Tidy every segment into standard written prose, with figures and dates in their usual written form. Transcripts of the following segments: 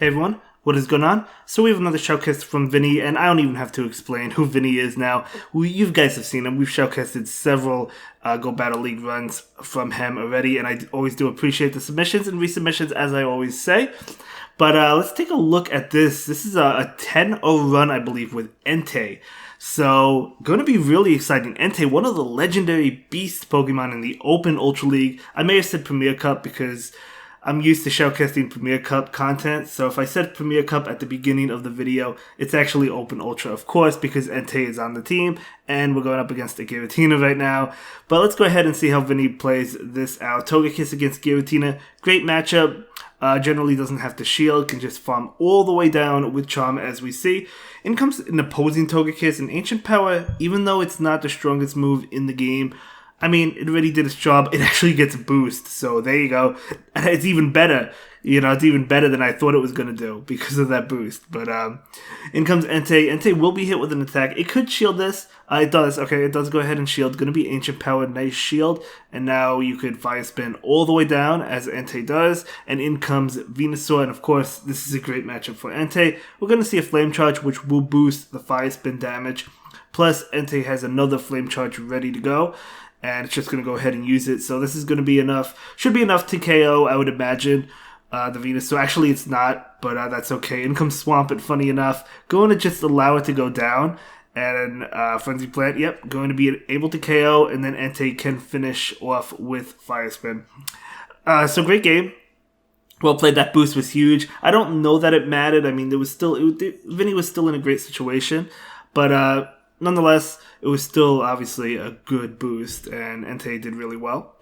Hey everyone, what is going on? So we have another shoutcast from Vinny, and I don't even have to explain who Vinny is now. You guys have seen him. We've shoutcasted several Go Battle League runs from him already, and I always do appreciate the submissions and resubmissions, as I always say. But let's take a look at this. This is a 10-0 run, I believe, with Entei. So, going to be really exciting. Entei, one of the legendary beast Pokemon in the Open Ultra League. I may have said Premier Cup because I'm used to shoutcasting Premier Cup content, so if I said Premier Cup at the beginning of the video, it's actually Open Ultra, of course, because Entei is on the team, and we're going up against the Giratina right now. But let's go ahead and see how Vinny plays this out. Togekiss against Giratina, great matchup. Generally doesn't have to shield, can just farm all the way down with Charm, as we see. In comes an opposing Togekiss, an Ancient Power, even though it's not the strongest move in the game. I mean, it already did its job. It actually gets a boost, so there you go. It's even better. It's even better than I thought it was going to do because of that boost. But in comes Entei. Entei will be hit with an attack. It could shield this. It does. Okay, it does go ahead and shield. Going to be Ancient Power, nice shield. And now you could Fire Spin all the way down, as Entei does. And in comes Venusaur. And of course, this is a great matchup for Entei. We're going to see a Flame Charge, which will boost the Fire Spin damage. Plus, Entei has another Flame Charge ready to go. And it's just going to go ahead and use it. So this is going to be enough. Should be enough to KO, I would imagine, the Venus. So actually it's not, but that's okay. In comes Swampert, funny enough. Going to just allow it to go down. And Frenzy Plant, yep, going to be able to KO. And then Entei can finish off with Fire Spin. So great game. Well played. That boost was huge. I don't know that it mattered. I mean, Vinny was still in a great situation. But nonetheless, it was still obviously a good boost, and Entei did really well.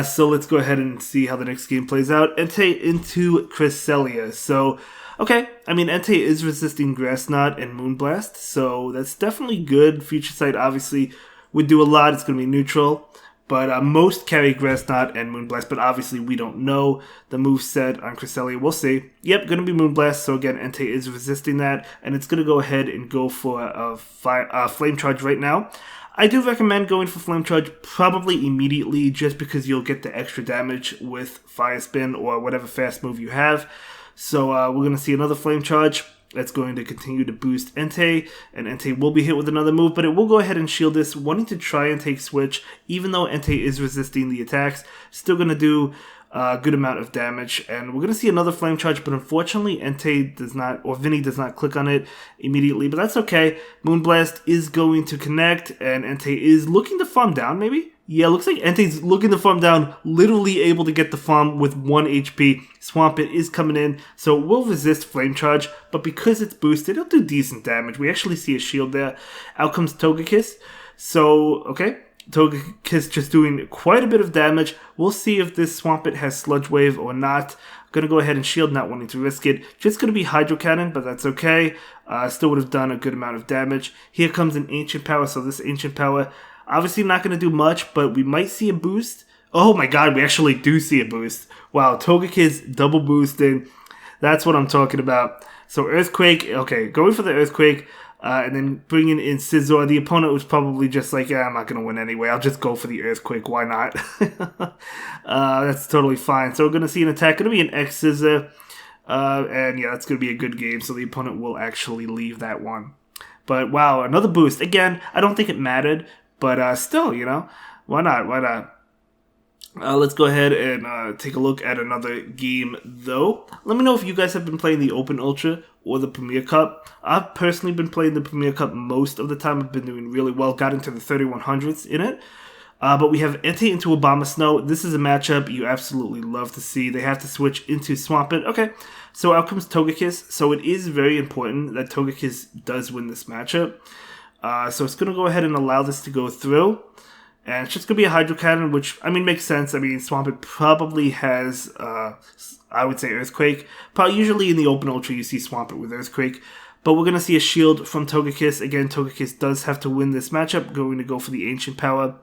So let's go ahead and see how the next game plays out. Entei into Cresselia. So, okay, I mean, Entei is resisting Grass Knot and Moonblast, so that's definitely good. Future Sight obviously would do a lot. It's going to be neutral. But most carry Grass Knot and Moonblast, but obviously we don't know the moveset on Cresselia. We'll see. Yep, going to be Moonblast, so again, Entei is resisting that, and it's going to go ahead and go for a Flame Charge right now. I do recommend going for Flame Charge probably immediately, just because you'll get the extra damage with Fire Spin or whatever fast move you have. So we're going to see another Flame Charge. That's going to continue to boost Entei, and Entei will be hit with another move, but it will go ahead and shield this, wanting to try and take Switch, even though Entei is resisting the attacks. Still going to do a good amount of damage, and we're going to see another Flame Charge, but unfortunately Entei does not, or Vinny does not click on it immediately, but that's okay. Moonblast is going to connect, and Entei is looking to farm down, maybe? Yeah, looks like Entei's looking to farm down, literally able to get the farm with 1 HP. Swampert is coming in, so it will resist Flame Charge, but because it's boosted, it'll do decent damage. We actually see a shield there. Out comes Togekiss. So, okay, Togekiss just doing quite a bit of damage. We'll see if this Swampert has Sludge Wave or not. Going to go ahead and shield, not wanting to risk it. Just going to be Hydro Cannon, but that's okay. Still would have done a good amount of damage. Here comes an Ancient Power, so this Ancient Power, obviously not going to do much, but we might see a boost. Oh my god, we actually do see a boost. Wow, Togekiss double boosting. That's what I'm talking about. So Earthquake, okay, going for the Earthquake, and then bringing in Scizor. The opponent was probably just like, yeah, I'm not going to win anyway. I'll just go for the Earthquake. Why not? That's totally fine. So we're going to see an attack. Going to be an X-Scissor. And yeah, that's going to be a good game. So the opponent will actually leave that one. But wow, another boost. Again, I don't think it mattered. But still, why not? Why not? Let's go ahead and take a look at another game, though. Let me know if you guys have been playing the Open Ultra or the Premier Cup. I've personally been playing the Premier Cup most of the time. I've been doing really well. Got into the 3100s in it. But we have Entei into Abomasnow. This is a matchup you absolutely love to see. They have to switch into Swampert. Okay, so out comes Togekiss. So it is very important that Togekiss does win this matchup. So it's going to go ahead and allow this to go through. And it's just going to be a Hydro Cannon, which, I mean, makes sense. I mean, Swampert probably has, I would say, Earthquake. Probably usually in the Open Ultra you see Swampert with Earthquake. But we're going to see a shield from Togekiss. Again, Togekiss does have to win this matchup. Going to go for the Ancient Power.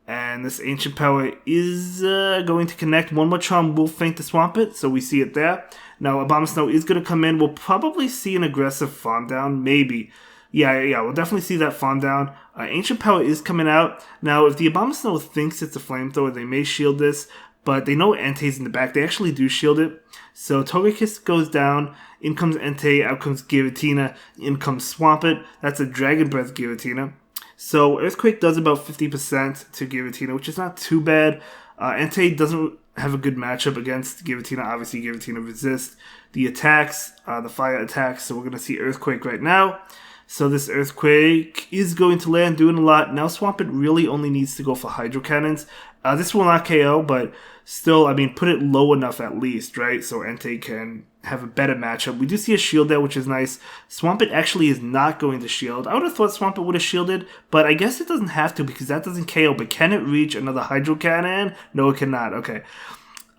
And this Ancient Power is going to connect. One more Charm will feint the Swampert, so we see it there. Now, Abomasnow is going to come in. We'll probably see an aggressive farm down, maybe. Yeah, we'll definitely see that farm down. Ancient Power is coming out. Now, if the Abomasnow thinks it's a Flamethrower, they may shield this. but they know Entei's in the back. They actually do shield it. So Togekiss goes down. In comes Entei. Out comes Giratina. In comes Swampert. That's a Dragon Breath Giratina. So Earthquake does about 50% to Giratina, which is not too bad. Entei doesn't have a good matchup against Giratina. Obviously, Giratina resists the attacks, the fire attacks. So we're going to see Earthquake right now. So this Earthquake is going to land, doing a lot. Now Swampert really only needs to go for Hydro Cannons. This will not KO, but still, I mean, put it low enough at least, right? So Entei can have a better matchup. We do see a shield there, which is nice. Swampert actually is not going to shield. I would have thought Swampert would have shielded, but I guess it doesn't have to because that doesn't KO. But can it reach another Hydro Cannon? No, it cannot. Okay.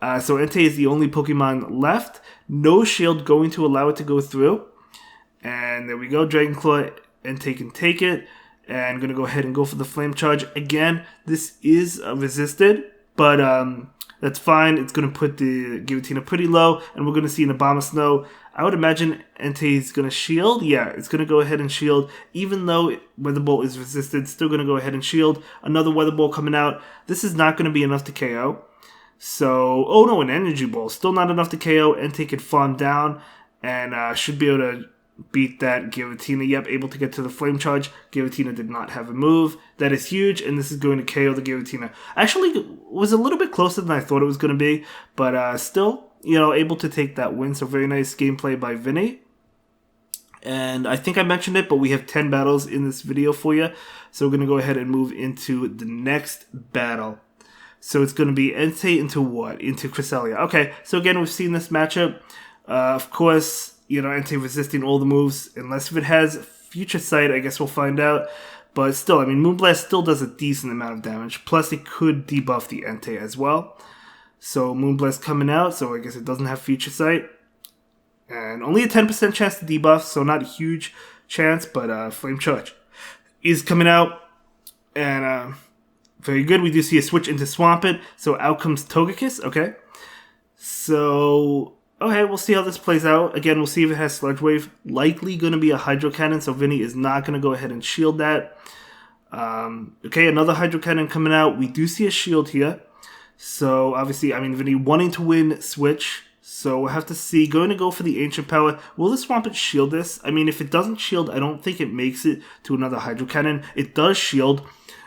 So Entei is the only Pokemon left. No shield going to allow it to go through. And there we go. Dragon Claw. Entei can take it. And I'm going to go ahead and go for the Flame Charge. Again, this is resisted, but that's fine. It's going to put the Giratina pretty low, and we're going to see an Abomasnow. I would imagine Entei is going to shield. Yeah, it's going to go ahead and shield. Even though Weather Ball is resisted, still going to go ahead and shield. Another Weather Ball coming out. This is not going to be enough to KO. So, oh no, an Energy Ball. Still not enough to KO. Entei could farm down and should be able to beat that Giratina. Yep, able to get to the Flame Charge. Giratina did not have a move. That is huge, and this is going to KO the Giratina. Actually, was a little bit closer than I thought it was going to be, but still, you know, able to take that win. So very nice gameplay by Vinny. And I think I mentioned it, but we have 10 battles in this video for you. So we're going to go ahead and move into the next battle. So it's going to be Entei into what? Into Cresselia. Okay, so again, we've seen this matchup. Of course, you know, Entei resisting all the moves, unless if it has Future Sight, I guess we'll find out. But still, I mean, Moonblast still does a decent amount of damage. Plus, it could debuff the Entei as well. So, Moonblast coming out, so I guess it doesn't have Future Sight. And only a 10% chance to debuff, so not a huge chance, but Flame Charge is coming out. And very good, we do see a switch into Swampert. So, out comes Togekiss, okay. So, okay, we'll see how this plays out. Again, we'll see if it has Sludge Wave. Likely going to be a Hydro Cannon, so Vinny is not going to go ahead and shield that. Okay, another Hydro Cannon coming out. We do see a shield here. So, obviously, I mean, Vinny wanting to win Switch. So, we'll have to see. Going to go for the Ancient Power. Will the Swampert shield this? I mean, if it doesn't shield, I don't think it makes it to another Hydro Cannon. It does shield.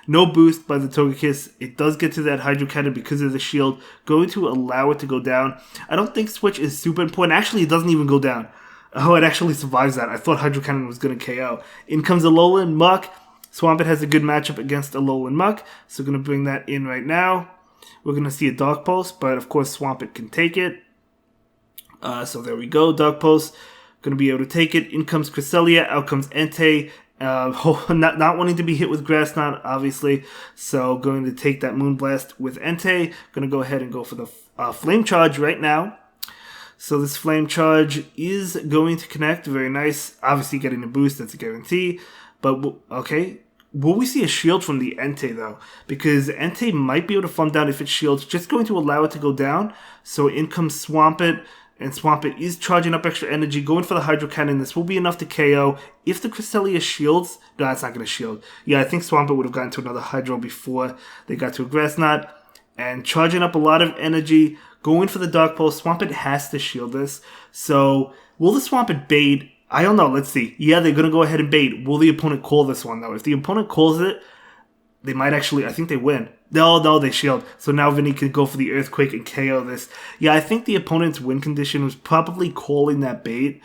No boost by the Togekiss. It does get to that Hydro Cannon because of the shield. Going to allow it to go down. I don't think Switch is super important. Actually, it doesn't even go down. Oh, it actually survives that. I thought Hydro Cannon was going to KO. In comes Alolan Muck. Swampert has a good matchup against Alolan Muck. So we're going to bring that in right now. We're going to see a Dark Pulse, but of course Swampert can take it. So there we go. Dark Pulse. Going to be able to take it. In comes Cresselia. Out comes Entei. Not wanting to be hit with Grass Knot, obviously. So going to take that Moonblast with Entei. Going to go ahead and go for the Flame Charge right now. So this Flame Charge is going to connect. Very nice. Obviously getting the boost, that's a guarantee. But, okay. Will we see a shield from the Entei, though? Because Entei might be able to farm down if it shields. Just going to allow it to go down. So in comes Swampert. And Swampert is charging up extra energy, going for the Hydro Cannon. This will be enough to KO. If the Cresselia shields... No, that's not going to shield. Yeah, I think Swampert would have gotten to another Hydro before they got to a Grass Knot. And charging up a lot of energy, going for the Dark Pulse. Swampert has to shield this. So, will the Swampert bait? I don't know. Let's see. Yeah, they're going to go ahead and bait. Will the opponent call this one, though? If the opponent calls it, they might actually... I think they win. No, they shield. So now Vinny can go for the Earthquake and KO this. Yeah, I think the opponent's win condition was probably calling that bait.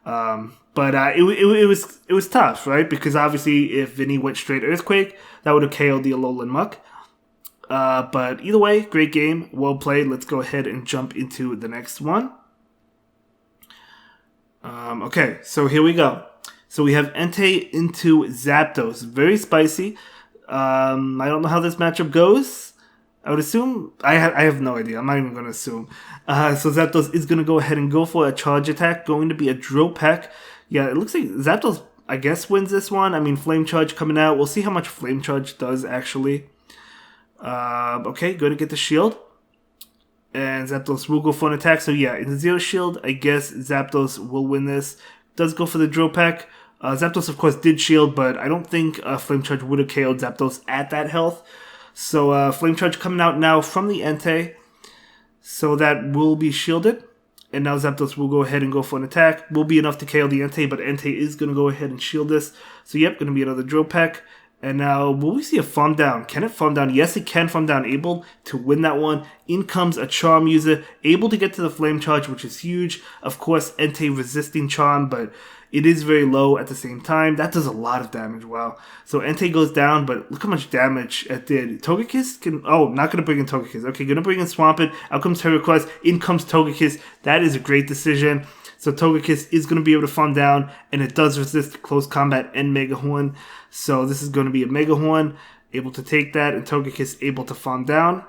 But it was tough, right? Because obviously if Vinny went straight Earthquake, that would have KO'd the Alolan Muck. But either way, great game. Well played. Let's go ahead and jump into the next one. Okay, so here we go. So we have Entei into Zapdos. Very spicy. I don't know how this matchup goes. I would assume... I have no idea. I'm not even going to assume. So Zapdos is going to go ahead and go for a charge attack. Going to be a Drill Peck. Yeah, it looks like Zapdos, I guess, wins this one. I mean, Flame Charge coming out. We'll see how much Flame Charge does, actually. Okay, going to get the shield. And Zapdos will go for an attack. So yeah, in the Zero Shield, I guess Zapdos will win this. Does go for the Drill Peck. Zapdos, of course, did shield, but I don't think Flame Charge would have KO'd Zapdos at that health. So, Flame Charge coming out now from the Entei. So that will be shielded. And now Zapdos will go ahead and go for an attack. Will be enough to KO the Entei, but Entei is going to go ahead and shield this. So yep, going to be another Drill Peck. And now, will we see a farm down? Can it farm down? Yes, it can farm down. Able to win that one. In comes a Charm user. Able to get to the Flame Charge, which is huge. Of course, Entei resisting Charm, but it is very low at the same time. That does a lot of damage. Wow. So Entei goes down, but look how much damage it did. Togekiss can... Oh, not going to bring in Togekiss. Okay, going to bring in Swampert. Out comes Terraquest. In comes Togekiss. That is a great decision. So Togekiss is going to be able to farm down, and it does resist close combat and Mega Horn. So this is going to be a Mega Horn, able to take that, and Togekiss able to farm down.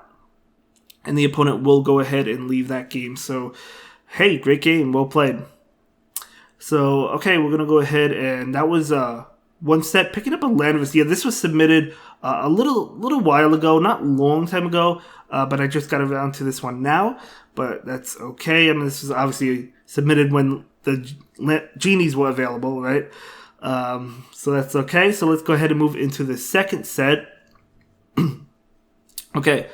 And the opponent will go ahead and leave that game. So, hey, great game. Well played. So, okay, we're going to go ahead, and that was one set. Picking up a Landorus. Yeah, this was submitted a little while ago, not long time ago, but I just got around to this one now. But that's okay. I mean, this was obviously submitted when the genies were available, right? So that's okay. So let's go ahead and move into the second set. Okay,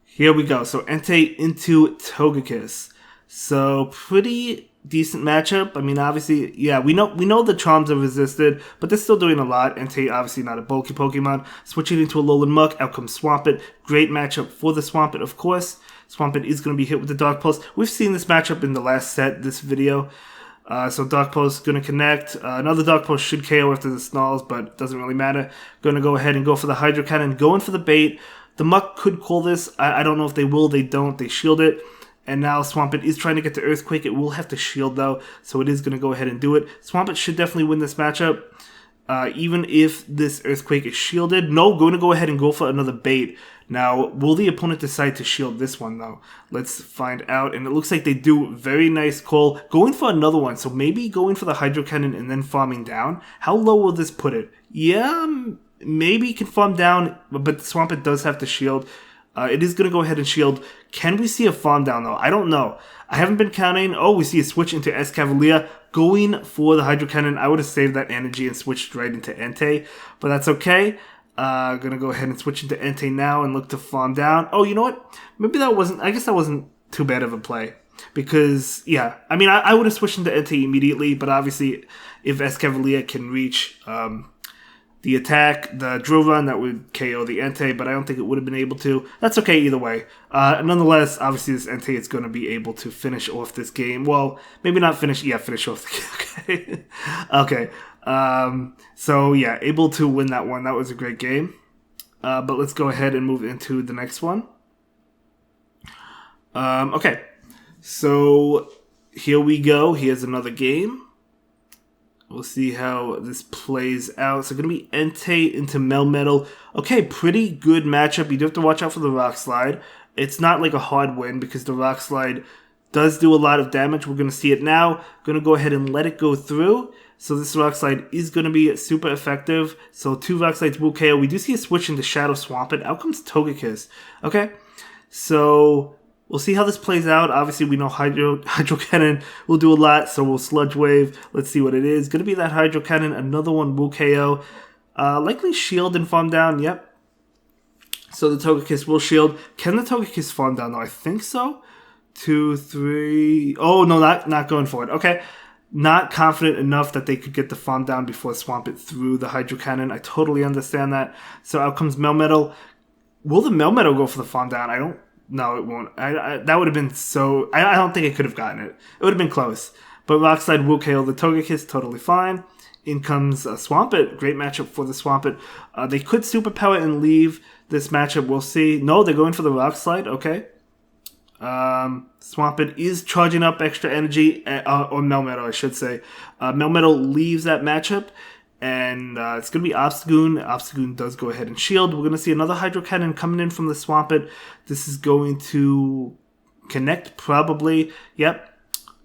here we go. So Entei into Togekiss. So pretty decent matchup. I mean, obviously, yeah, we know the Charms are resisted, but they're still doing a lot. Entei, obviously not a bulky Pokemon. Switching into a Alolan Muck, out comes Swampert. Great matchup for the Swampert, of course. Swampert is going to be hit with the Dark Pulse. We've seen this matchup in the last set, this video. So Dark Pulse is going to connect. Another Dark Pulse should KO after the Snarls, but it doesn't really matter. Going to go ahead and go for the Hydro Cannon. Going for the bait. The Muck could call this. I don't know if they will. They don't. They shield it. And now Swampert is trying to get to Earthquake. It will have to shield, though, so it is going to go ahead and do it. Swampert should definitely win this matchup, even if this Earthquake is shielded. No, going to go ahead and go for another bait. Now, will the opponent decide to shield this one, though? Let's find out. And it looks like they do. Very nice call. Going for another one. So maybe going for the Hydro Cannon and then farming down. How low will this put it? Yeah, maybe it can farm down, but Swampert does have to shield. It is going to go ahead and shield. Can we see a farm down, though? I don't know. I haven't been counting. Oh, we see a switch into Escavalier. Going for the Hydro Cannon. I would have saved that energy and switched right into Entei, but that's okay. Gonna go ahead and switch into Entei now and look to farm down. Oh, you know what? Maybe that wasn't... I guess that wasn't too bad of a play. Because, yeah. I mean, I would have switched into Entei immediately, but obviously, if Escavalier can reach the attack, the Drill Run, that would KO the Entei, but I don't think it would have been able to. That's okay either way. Nonetheless, obviously, this Entei is going to be able to finish off this game. Well, maybe not finish... Yeah, finish off the game. Okay. So yeah, able to win that one. That was a great game. But let's go ahead and move into the next one. Okay, so here we go. Here's another game. We'll see how this plays out. So going to be Entei into Melmetal. Okay, pretty good matchup. You do have to watch out for the Rock Slide. It's not like a hard win because the Rock Slide does do a lot of damage. We're going to see it now. Going to go ahead and let it go through. So this Rock Slide is going to be super effective. So 2 Rock Slides will KO. We do see a switch into Shadow Swampert. Out comes Togekiss. Okay, so we'll see how this plays out. Obviously, we know Hydro Cannon will do a lot, so we'll Sludge Wave. Let's see what it is. Going to be that Hydro Cannon. Another one will KO. Likely shield and farm down. Yep. So the Togekiss will shield. Can the Togekiss farm down, though? I think so. 2, 3... Oh, no, not going for it. Okay. Not confident enough that they could get the farm down before Swampert through the Hydro Cannon. I totally understand that. So out comes Melmetal. Will the Melmetal go for the farm down? I don't... No, it won't. That would have been so... I don't think it could have gotten it. It would have been close. But Rock Slide will KO the Togekiss. Totally fine. In comes Swampert. Great matchup for the Swampert. They could Superpower and leave this matchup. We'll see. No, they're going for the Rock Slide. Okay. Swampert is charging up extra energy, or Melmetal, I should say. Melmetal leaves that matchup, and it's going to be Obstagoon. Obstagoon does go ahead and shield. We're going to see another Hydro Cannon coming in from the Swampert. This is going to connect, probably. Yep.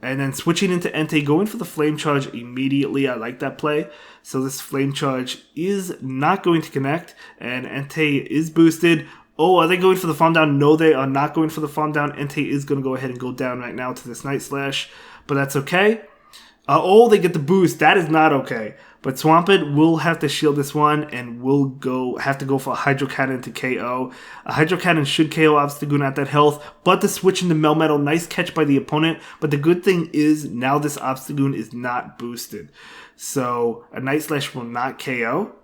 And then switching into Entei, going for the Flame Charge immediately. I like that play. So this Flame Charge is not going to connect, and Entei is boosted. Oh, are they going for the farm down? No, they are not going for the farm down. Entei is going to go ahead and go down right now to this Night Slash, but that's okay. Oh, they get the boost. That is not okay. But Swampert will have to shield this one and will have to go for a Hydro Cannon to KO. A Hydro Cannon should KO Obstagoon at that health, but the switch into Melmetal, nice catch by the opponent. But the good thing is now this Obstagoon is not boosted. So a Night Slash will not KO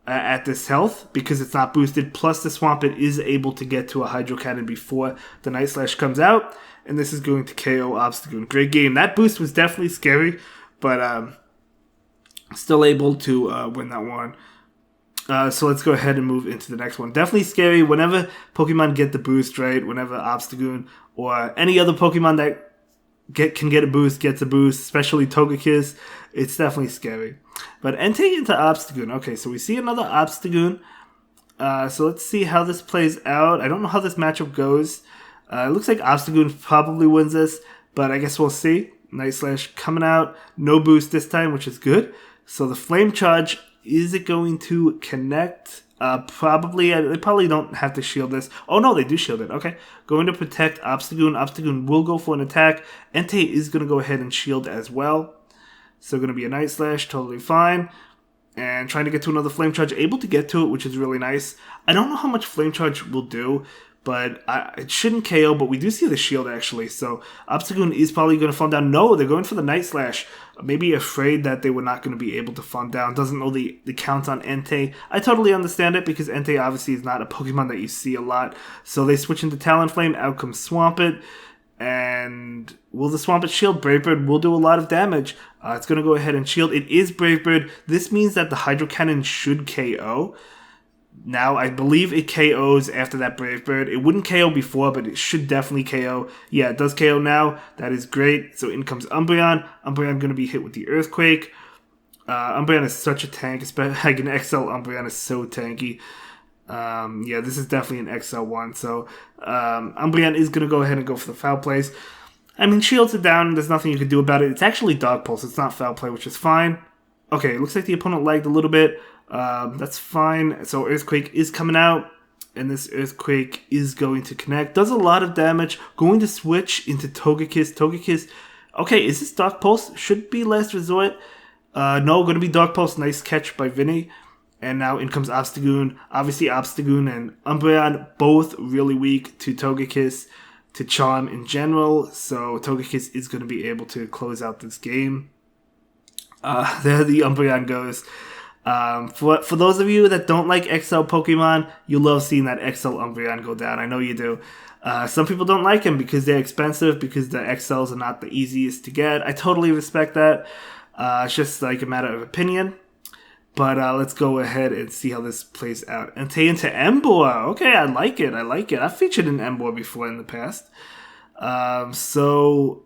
at this health because it's not boosted. Plus the Swampert is able to get to a Hydro Cannon before the Night Slash comes out. And this is going to KO Obstagoon. Great game. That boost was definitely scary, but still able to win that one. So let's go ahead and move into the next one. Definitely scary whenever Pokemon get the boost, right? Whenever Obstagoon or any other Pokemon that can get a boost gets a boost, especially Togekiss, it's definitely scary. But Entei into Obstagoon. Okay, so we see another Obstagoon. So let's see how this plays out. I don't know how this matchup goes. It looks like Obstagoon probably wins this, but I guess we'll see. Night Slash coming out. No boost this time, which is good. So the Flame Charge, is it going to connect? Probably. They probably don't have to shield this. Oh, no, they do shield it. Okay. Going to protect Obstagoon. Obstagoon will go for an attack. Entei is going to go ahead and shield as well. So going to be a Night Slash. Totally fine. And trying to get to another Flame Charge. Able to get to it, which is really nice. I don't know how much Flame Charge will do, but it shouldn't KO, but we do see the shield, actually. So Obstagoon is probably going to farm down. No, they're going for the Night Slash. Maybe afraid that they were not going to be able to farm down. Doesn't know the count on Entei. I totally understand it, because Entei obviously is not a Pokemon that you see a lot. So they switch into Talonflame. Out comes Swampert. And will the Swampert shield? Brave Bird will do a lot of damage. It's going to go ahead and shield. It is Brave Bird. This means that the Hydro Cannon should KO. Now, I believe it KOs after that Brave Bird. It wouldn't KO before, but it should definitely KO. Yeah, it does KO now. That is great. So in comes Umbreon. Umbreon going to be hit with the Earthquake. Umbreon is such a tank. Especially like an XL Umbreon is so tanky. Yeah, this is definitely an XL one. So Umbreon is going to go ahead and go for the Foul Plays. I mean, shields are down. There's nothing you can do about it. It's actually Dark Pulse. It's not Foul Play, which is fine. Okay, it looks like the opponent lagged a little bit. That's fine. So Earthquake is coming out, and this Earthquake is going to connect. Does a lot of damage. Going to switch into Togekiss. Togekiss. Okay, is this Dark Pulse? Should be Last Resort. No, going to be Dark Pulse. Nice catch by Vinny. And now in comes Obstagoon. Obviously, Obstagoon and Umbreon both really weak to Togekiss, to Charm in general. So Togekiss is going to be able to close out this game. There the Umbreon goes. For those of you that don't like XL Pokemon, you love seeing that XL Umbreon go down. I know you do. Some people don't like him because they're expensive, because the XLs are not the easiest to get. I totally respect that. It's just like a matter of opinion. But let's go ahead and see how this plays out. Entei into Emboar. Okay, I like it. I've featured an Emboar before in the past. So,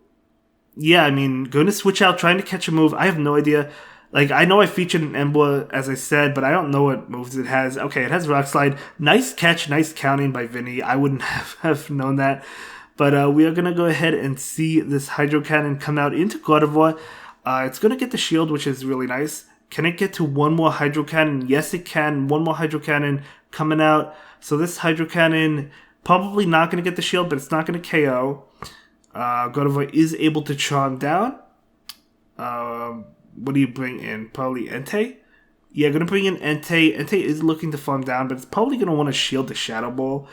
yeah, I mean, going to switch out, trying to catch a move. I have no idea. Like, I know I featured an Emboar, as I said, but I don't know what moves it has. Okay, it has Rock Slide. Nice catch, nice counting by Vinny. I wouldn't have known that. But we are going to go ahead and see this Hydro Cannon come out into Gardevoir. It's going to get the shield, which is really nice. Can it get to one more Hydro Cannon? Yes, it can. One more Hydro Cannon coming out. So this Hydro Cannon probably not going to get the shield, but it's not going to KO. Gardevoir is able to charm down. What do you bring in? Probably Entei? Yeah, going to bring in Entei. Entei is looking to farm down, but it's probably going to want to shield the Shadow Ball.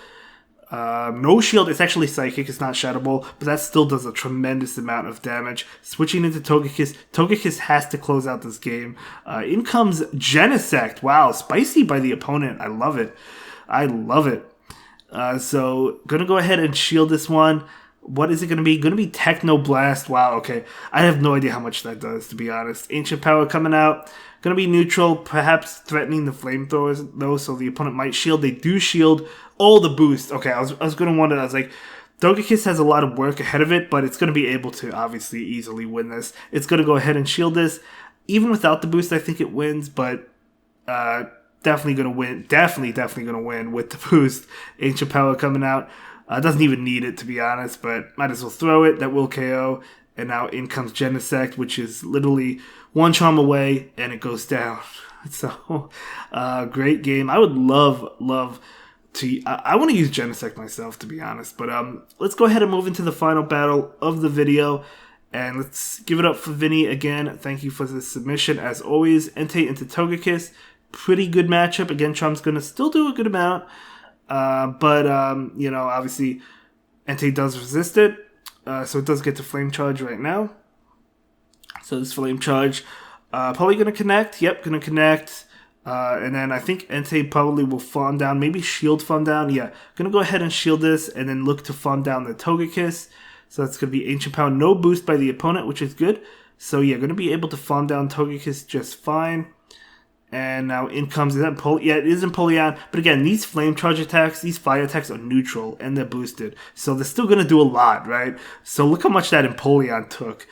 No shield. It's actually Psychic. It's not Shadow Ball, but that still does a tremendous amount of damage. Switching into Togekiss. Togekiss has to close out this game. In comes Genesect. Wow, spicy by the opponent. I love it. So, going to go ahead and shield this one. What is it going to be? Going to be Techno Blast. Wow, okay. I have no idea how much that does, to be honest. Ancient Power coming out. Going to be neutral, perhaps threatening the Flamethrowers, though, so the opponent might shield. They do shield all the boost. Okay, I was going to wonder. I was like, Togekiss has a lot of work ahead of it, but it's going to be able to obviously easily win this. It's going to go ahead and shield this. Even without the boost, I think it wins, but definitely going to win. Definitely going to win with the boost. Ancient Power coming out. Doesn't even need it, to be honest, but might as well throw it. That will KO. And now in comes Genesect, which is literally one charm away, and it goes down. So, great game. I would love to... I want to use Genesect myself, to be honest. But let's go ahead and move into the final battle of the video. And let's give it up for Vinny again. Thank you for the submission. As always, Entei into Togekiss. Pretty good matchup. Again, Trump's going to still do a good amount. But you know, obviously, Entei does resist it. So it does get to Flame Charge right now. So this Flame Charge probably going to connect. Yep, going to connect. And then I think Entei probably will farm down. Maybe shield farm down. Yeah, going to go ahead and shield this and then look to farm down the Togekiss. So that's going to be Ancient Power. No boost by the opponent, which is good. So yeah, going to be able to farm down Togekiss just fine. And now in comes, is that yeah, it is Empoleon. But again, these Flame Charge attacks, these Fire attacks are neutral and they're boosted. So they're still going to do a lot, right? So look how much that Empoleon took.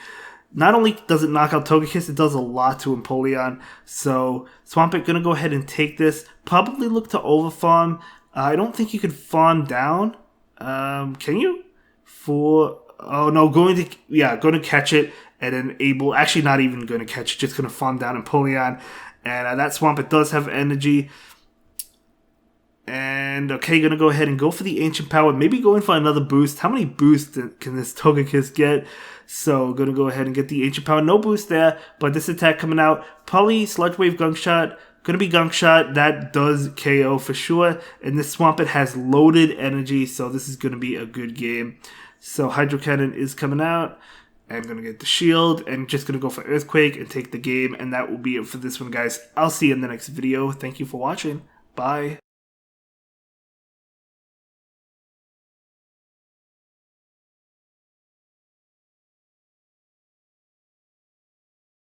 Not only does it knock out Togekiss, it does a lot to Empoleon. So Swampert going to go ahead and take this. Probably look to overfarm. I don't think you could farm down. Can you? Oh no, going to catch it and then actually not even going to catch it, just going to farm down Empoleon. And that Swampert does have energy. And okay, going to go ahead and go for the Ancient Power. Maybe go in for another boost. How many boosts can this Togekiss get? So going to go ahead and get the Ancient Power. No boost there, but this attack coming out. Probably Sludge Wave Gunk Shot. Going to be Gunk Shot. That does KO for sure. And this Swampert has loaded energy, so this is going to be a good game. So Hydro Cannon is coming out. I'm going to get the shield and just going to go for Earthquake and take the game. And that will be it for this one, guys. I'll see you in the next video. Thank you for watching. Bye.